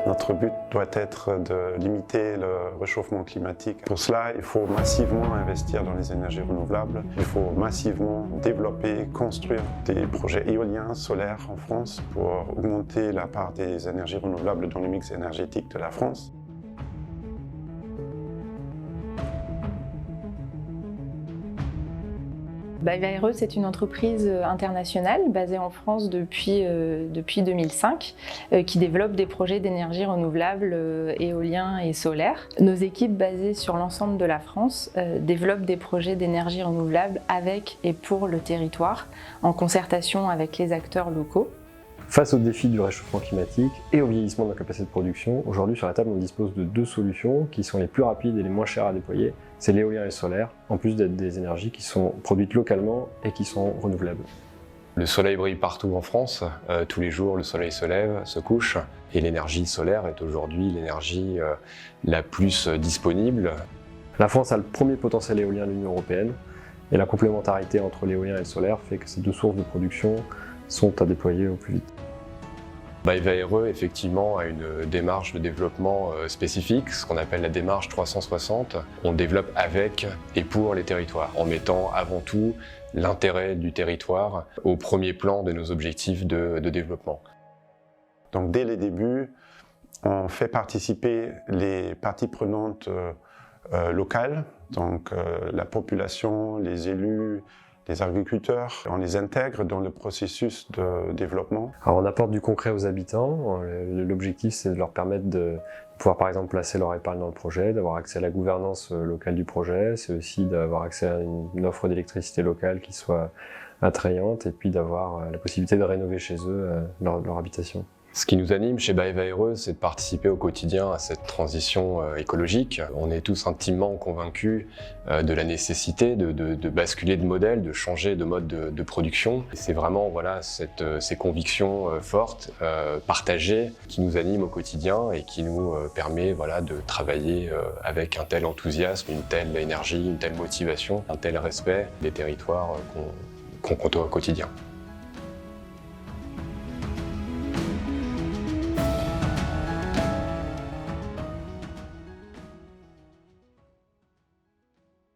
Notre but doit être de limiter le réchauffement climatique. Pour cela, il faut massivement investir dans les énergies renouvelables. Il faut massivement développer, construire des projets éoliens, solaires en France pour augmenter la part des énergies renouvelables dans le mix énergétique de la France. BayWa RE, c'est une entreprise internationale basée en France depuis 2005 qui développe des projets d'énergie renouvelable, éoliens et solaires. Nos équipes basées sur l'ensemble de la France développent des projets d'énergie renouvelable avec et pour le territoire, en concertation avec les acteurs locaux. Face aux défis du réchauffement climatique et au vieillissement de nos capacités de production, aujourd'hui sur la table on dispose de deux solutions qui sont les plus rapides et les moins chères à déployer. C'est l'éolien et le solaire, en plus d'être des énergies qui sont produites localement et qui sont renouvelables. Le soleil brille partout en France, tous les jours le soleil se lève, se couche, et l'énergie solaire est aujourd'hui l'énergie la plus disponible. La France a le premier potentiel éolien de l'Union européenne et la complémentarité entre l'éolien et le solaire fait que ces deux sources de production sont à déployer au plus vite. BayWa RE effectivement a une démarche de développement spécifique, ce qu'on appelle la démarche 360. On développe avec et pour les territoires, en mettant avant tout l'intérêt du territoire au premier plan de nos objectifs de développement. Donc dès les débuts, on fait participer les parties prenantes locales, donc la population, les élus, les agriculteurs, on les intègre dans le processus de développement. Alors on apporte du concret aux habitants. L'objectif c'est de leur permettre de pouvoir par exemple placer leur épargne dans le projet, d'avoir accès à la gouvernance locale du projet, c'est aussi d'avoir accès à une offre d'électricité locale qui soit attrayante et puis d'avoir la possibilité de rénover chez eux leur habitation. Ce qui nous anime chez BayWa RE, c'est de participer au quotidien à cette transition écologique. On est tous intimement convaincus de la nécessité de basculer de modèle, de changer de mode de production. C'est vraiment voilà, ces convictions fortes, partagées, qui nous animent au quotidien et qui nous permet voilà, de travailler avec un tel enthousiasme, une telle énergie, une telle motivation, un tel respect des territoires qu'on côtoie au quotidien.